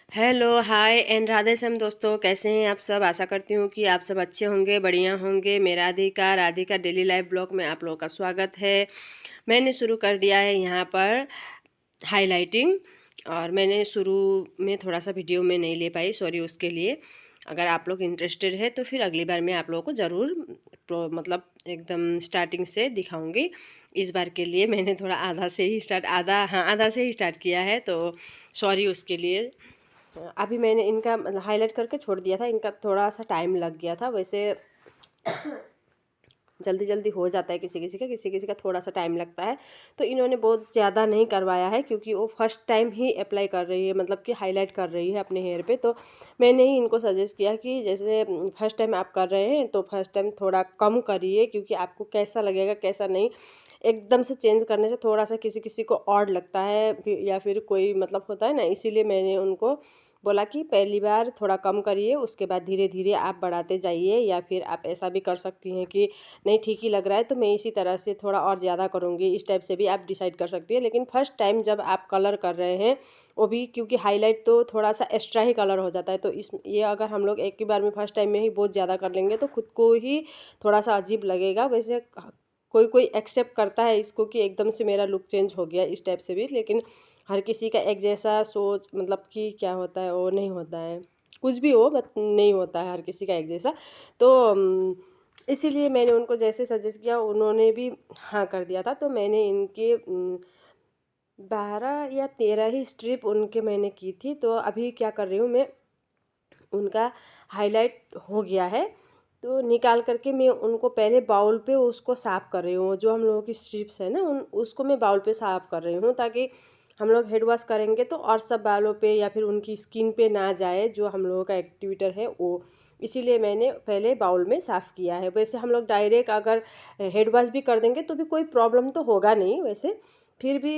Hello hi and Radhe Shyam दोस्तों, कैसे हैं आप सब। आशा करती हूँ कि आप सब अच्छे होंगे, बढ़िया होंगे। मेरा राधिका डेली लाइफ ब्लॉग में आप लोगों का स्वागत है। मैंने शुरू कर दिया है यहाँ पर हाइलाइटिंग, और मैंने शुरू में थोड़ा सा वीडियो में नहीं ले पाई, सॉरी उसके लिए। अगर आप लोग इंटरेस्टेड है तो फिर अगली बार मैं आप लोगों को ज़रूर मतलब एकदम स्टार्टिंग से दिखाऊंगी। इस बार के लिए मैंने थोड़ा आधा से ही स्टार्ट किया है, तो सॉरी उसके लिए। अभी मैंने इनका मतलब हाईलाइट करके छोड़ दिया था, इनका थोड़ा सा टाइम लग गया था। वैसे जल्दी जल्दी हो जाता है किसी किसी का थोड़ा सा टाइम लगता है। तो इन्होंने बहुत ज़्यादा नहीं करवाया है, क्योंकि वो फर्स्ट टाइम ही अप्लाई कर रही है, मतलब कि हाईलाइट कर रही है अपने हेयर पे। तो मैंने ही इनको सजेस्ट किया कि जैसे फर्स्ट टाइम आप कर रहे हैं तो फर्स्ट टाइम थोड़ा कम करिए, क्योंकि आपको कैसा लगेगा कैसा नहीं, एकदम से चेंज करने से थोड़ा सा किसी किसी को ऑड लगता है, या फिर कोई मतलब होता है ना। इसीलिए मैंने उनको बोला कि पहली बार थोड़ा कम करिए, उसके बाद धीरे धीरे आप बढ़ाते जाइए। या फिर आप ऐसा भी कर सकती हैं कि नहीं ठीक ही लग रहा है तो मैं इसी तरह से थोड़ा और ज़्यादा करूँगी, इस टाइप से भी आप डिसाइड कर सकती हैं। लेकिन फर्स्ट टाइम जब आप कलर कर रहे हैं, वो भी क्योंकि हाईलाइट तो थोड़ा सा एक्स्ट्रा ही कलर हो जाता है, तो इस ये अगर हम लोग एक ही बार में फर्स्ट टाइम में ही बहुत ज़्यादा कर लेंगे तो खुद को ही थोड़ा सा अजीब लगेगा। वैसे कोई कोई एक्सेप्ट करता है इसको कि एकदम से मेरा लुक चेंज हो गया, इस टाइप से भी। लेकिन हर किसी का एक जैसा सोच, मतलब कि क्या होता है वो नहीं होता है, कुछ भी हो बट नहीं होता है हर किसी का एक जैसा। तो इसीलिए मैंने उनको जैसे सजेस्ट किया उन्होंने भी हाँ कर दिया था। तो मैंने इनके 12 या 13 ही स्ट्रिप उनके मैंने की थी। तो अभी क्या कर रही हूँ मैं, उनका हाईलाइट हो गया है तो निकाल करके मैं उनको पहले बाउल पे उसको साफ़ कर रही हूँ। जो हम लोगों की स्ट्रिप्स है ना, उन उसको मैं बाउल पे साफ़ कर रही हूँ, ताकि हम लोग हेड वॉश करेंगे तो और सब बालों पे या फिर उनकी स्किन पे ना जाए जो हम लोगों का एक्टिवेटर है वो। इसीलिए मैंने पहले बाउल में साफ़ किया है। वैसे हम लोग डायरेक्ट अगर हेड वॉश भी कर देंगे तो भी कोई प्रॉब्लम तो होगा नहीं वैसे। फिर भी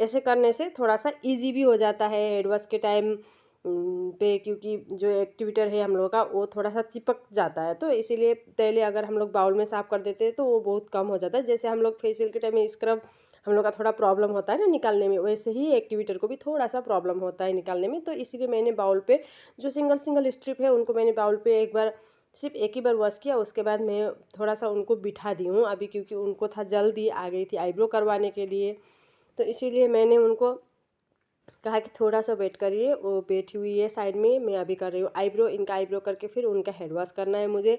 ऐसे करने से थोड़ा सा इजी भी हो जाता है हेड वॉश के टाइम पे, क्योंकि जो एक्टिवेटर है हम लोग का वो थोड़ा सा चिपक जाता है। तो इसीलिए पहले अगर हम लोग बाउल में साफ़ कर देते हैं तो वो बहुत कम हो जाता है। जैसे हम लोग फेशियल के टाइम में स्क्रब हम लोग का थोड़ा प्रॉब्लम होता है ना निकालने में, वैसे ही एक्टिवेटर को भी थोड़ा सा प्रॉब्लम होता है निकालने में। तो इसीलिए मैंने बाउल पे जो सिंगल सिंगल स्ट्रिप है उनको मैंने बाउल पे एक बार सिर्फ एक ही बार वॉश किया, उसके बाद मैं थोड़ा सा उनको बिठा दी हूँ अभी, क्योंकि उनको था जल्दी आ गई थी आईब्रो करवाने के लिए। तो इसीलिए मैंने उनको कहा कि थोड़ा सा वेट करिए। वो बैठी हुई है साइड में, मैं अभी कर रही हूँ आईब्रो। इनका आईब्रो करके फिर उनका हेड वॉश करना है मुझे।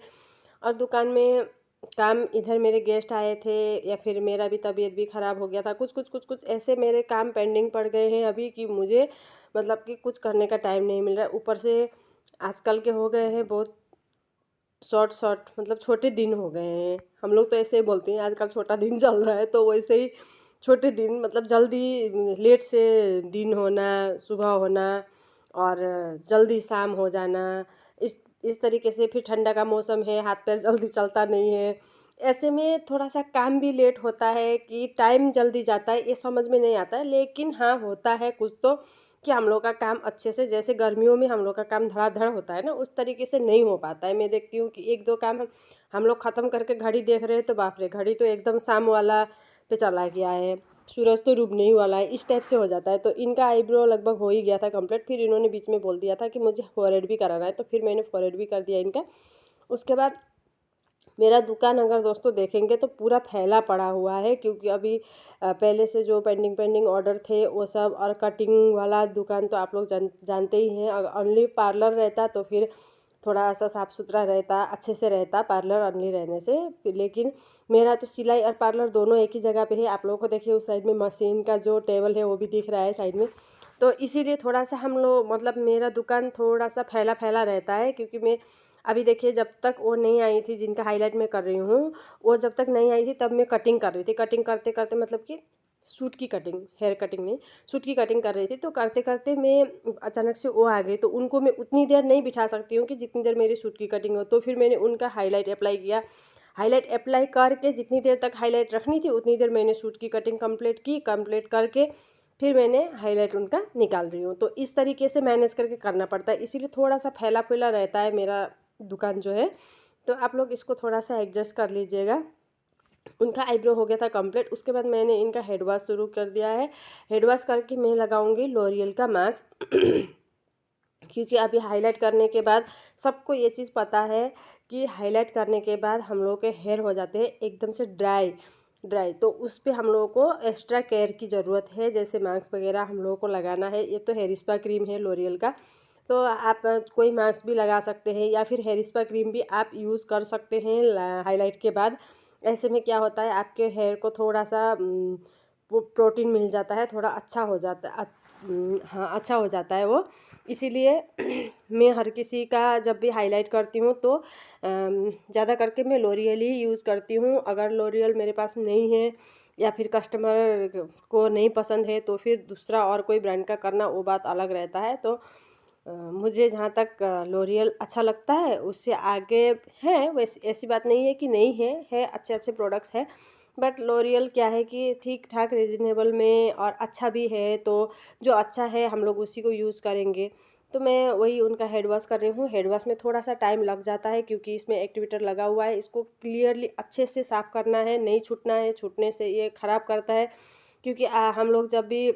और दुकान में काम, इधर मेरे गेस्ट आए थे, या फिर मेरा भी तबीयत भी ख़राब हो गया था, कुछ ऐसे मेरे काम पेंडिंग पड़ गए हैं अभी कि मुझे मतलब कि कुछ करने का टाइम नहीं मिल रहा है। ऊपर से आजकल के हो गए हैं बहुत शॉर्ट मतलब छोटे दिन हो गए हैं। हम लोग तो ऐसे ही बोलते हैं आजकल छोटा दिन चल रहा है, तो वैसे ही छोटे दिन मतलब जल्दी लेट से दिन होना, सुबह होना, और जल्दी शाम हो जाना। इस तरीके से फिर ठंडा का मौसम है, हाथ पैर जल्दी चलता नहीं है। ऐसे में थोड़ा सा काम भी लेट होता है कि टाइम जल्दी जाता है, ये समझ में नहीं आता है। लेकिन हाँ होता है कुछ तो, कि हम लोग का काम अच्छे से, जैसे गर्मियों में हम लोग का काम धड़ाधड़ होता है ना, उस तरीके से नहीं हो पाता है। मैं देखती हूँ कि एक दो काम हम लोग ख़त्म करके घड़ी देख रहे हैं तो बाप रे, घड़ी तो एकदम शाम वाला पे चला गया है, सूरज तो डूबने ही वाला है, इस टाइप से हो जाता है। तो इनका आईब्रो लगभग हो ही गया था कंप्लीट। फिर इन्होंने बीच में बोल दिया था कि मुझे फॉरहेड भी कराना है, तो फिर मैंने फॉरहेड भी कर दिया इनका। उसके बाद मेरा दुकान अगर दोस्तों देखेंगे तो पूरा फैला पड़ा हुआ है, क्योंकि अभी पहले से जो पेंडिंग ऑर्डर थे वो सब, और कटिंग वाला दुकान तो आप लोग जानते ही हैं। अगर ओनली पार्लर रहता तो फिर थोड़ा सा साफ़ सुथरा रहता, अच्छे से रहता पार्लर ओनली रहने से। लेकिन मेरा तो सिलाई और पार्लर दोनों एक ही जगह पे है। आप लोगों को देखिए उस साइड में मशीन का जो टेबल है वो भी दिख रहा है साइड में। तो इसीलिए थोड़ा सा हम लोग मतलब मेरा दुकान थोड़ा सा फैला फैला रहता है, क्योंकि मैं अभी देखिए जब तक वो नहीं आई थी जिनका हाईलाइट मैं कर रही हूँ, वो जब तक नहीं आई थी तब मैं कटिंग कर रही थी। कटिंग करते करते मतलब कि सूट की कटिंग, हेयर कटिंग नहीं, सूट की कटिंग कर रही थी। तो करते करते मैं अचानक से वो आ गई, तो उनको मैं उतनी देर नहीं बिठा सकती हूँ कि जितनी देर मेरी सूट की कटिंग हो। तो फिर मैंने उनका हाईलाइट अप्लाई किया। हाईलाइट अप्लाई करके जितनी देर तक हाईलाइट रखनी थी उतनी देर मैंने सूट की कटिंग कंप्लीट करके फिर मैंने हाईलाइट उनका निकाल रही हूँ। तो इस तरीके से मैनेज करके करना पड़ता है, इसीलिए थोड़ा सा फैला फैला रहता है मेरा दुकान जो है। तो आप लोग इसको थोड़ा सा एडजस्ट कर लीजिएगा। उनका आईब्रो हो गया था कंप्लीट। उसके बाद मैंने इनका हेड वॉश शुरू कर दिया है। हेड वॉश करके मैं लगाऊंगी लॉरियल का मास्क। क्योंकि अभी हाईलाइट करने के बाद सबको ये चीज़ पता है कि हाईलाइट करने के बाद हम लोगों के हेयर हो जाते हैं एकदम से ड्राई। तो उस पे हम लोगों को एक्स्ट्रा केयर की ज़रूरत है, जैसे मास्क वगैरह हम लोगों को लगाना है। ये तो हेयर स्पा क्रीम है लोरियल का, तो आप कोई मास्क भी लगा सकते हैं या फिर हेयर स्पा क्रीम भी आप यूज़ कर सकते हैं हाईलाइट के बाद। ऐसे में क्या होता है, आपके हेयर को थोड़ा सा प्रोटीन मिल जाता है, थोड़ा अच्छा हो जाता है। हाँ, अच्छा हो जाता है वो। इसीलिए मैं हर किसी का जब भी हाईलाइट करती हूँ तो ज़्यादा करके मैं लोरियल ही यूज़ करती हूँ। अगर लोरियल मेरे पास नहीं है या फिर कस्टमर को नहीं पसंद है तो फिर दूसरा और कोई ब्रांड का करना वो बात अलग रहता है। तो मुझे जहाँ तक लोरियल अच्छा लगता है, उससे आगे है, वैसे ऐसी बात नहीं है कि नहीं है अच्छे अच्छे प्रोडक्ट्स है। बट लोरियल क्या है कि ठीक ठाक रीज़नेबल में और अच्छा भी है, तो जो अच्छा है हम लोग उसी को यूज़ करेंगे। तो मैं वही उनका हेड वॉश कर रही हूँ। हेड वॉश में थोड़ा सा टाइम लग जाता है क्योंकि इसमें एक्टिवेटर लगा हुआ है, इसको क्लियरली अच्छे से साफ़ करना है, नहीं छूटना है, छूटने से ये ख़राब करता है। क्योंकि हम लोग जब भी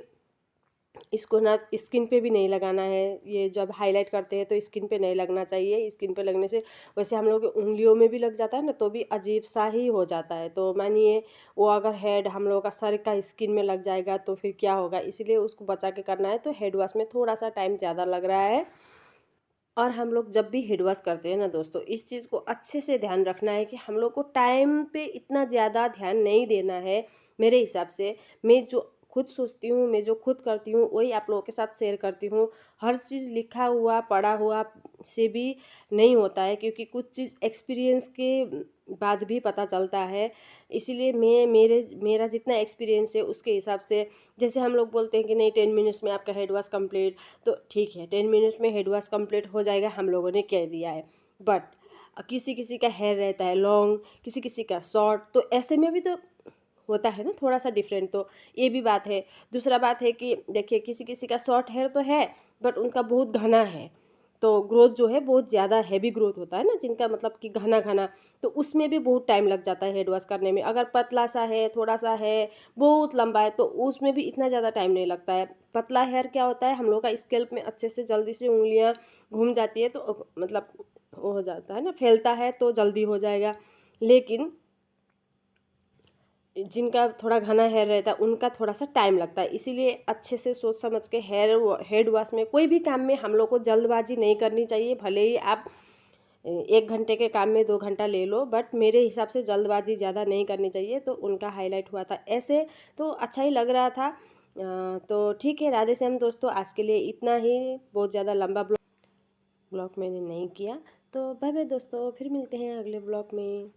इसको ना स्किन पे भी नहीं लगाना है, ये जब हाईलाइट करते हैं तो स्किन पे नहीं लगना चाहिए। स्किन पे लगने से वैसे हम लोग की उंगलियों में भी लग जाता है ना, तो भी अजीब सा ही हो जाता है। तो मानिए वो अगर हेड हम लोगों का सर का स्किन में लग जाएगा तो फिर क्या होगा, इसीलिए उसको बचा के करना है। तो हेड वॉश में थोड़ा सा टाइम ज़्यादा लग रहा है। और हम लोग जब भी हेड वॉश करते हैं ना दोस्तों, इस चीज़ को अच्छे से ध्यान रखना है कि हम लोग को टाइम पे इतना ज़्यादा ध्यान नहीं देना है। मेरे हिसाब से मैं जो खुद सोचती हूँ, मैं जो खुद करती हूँ वही आप लोगों के साथ शेयर करती हूँ। हर चीज़ लिखा हुआ पढ़ा हुआ से भी नहीं होता है, क्योंकि कुछ चीज़ एक्सपीरियंस के बाद भी पता चलता है। इसीलिए मेरा जितना एक्सपीरियंस है उसके हिसाब से, जैसे हम लोग बोलते हैं कि नहीं 10 मिनट्स में आपका हेड वॉश कंप्लीट, तो ठीक है 10 मिनट्स में हेड वॉश कंप्लीट हो जाएगा, हम लोगों ने कह दिया है। बट किसी किसी का हेयर रहता है लॉन्ग, किसी किसी का शॉर्ट, तो ऐसे में भी तो होता है ना थोड़ा सा डिफरेंट। तो ये भी बात है। दूसरा बात है कि देखिए किसी किसी का शॉर्ट हेयर तो है बट उनका बहुत घना है, तो ग्रोथ जो है बहुत ज़्यादा हैवी ग्रोथ होता है ना जिनका, मतलब कि घना घना, तो उसमें भी बहुत टाइम लग जाता है हेड वॉश करने में। अगर पतला सा है, थोड़ा सा है, बहुत लंबा है, तो उसमें भी इतना ज़्यादा टाइम नहीं लगता है। पतला हेयर क्या होता है, हम लोग का स्कैल्प में अच्छे से जल्दी से उंगलियां घूम जाती है, तो मतलब वो हो जाता है ना, फैलता है तो जल्दी हो जाएगा। लेकिन जिनका थोड़ा घना हेयर रहता है उनका थोड़ा सा टाइम लगता है। इसीलिए अच्छे से सोच समझ के हेड वॉश में, कोई भी काम में हम लोग को जल्दबाजी नहीं करनी चाहिए। भले ही आप 1 घंटे के काम में 2 घंटा ले लो, बट मेरे हिसाब से जल्दबाजी ज़्यादा नहीं करनी चाहिए। तो उनका हाईलाइट हुआ था ऐसे, तो अच्छा ही लग रहा था। तो ठीक है, राधे श्याम दोस्तों, आज के लिए इतना ही। बहुत ज़्यादा लंबा ब्लॉग मैंने नहीं किया। तो बाय बाय दोस्तों, फिर मिलते हैं अगले ब्लॉग में।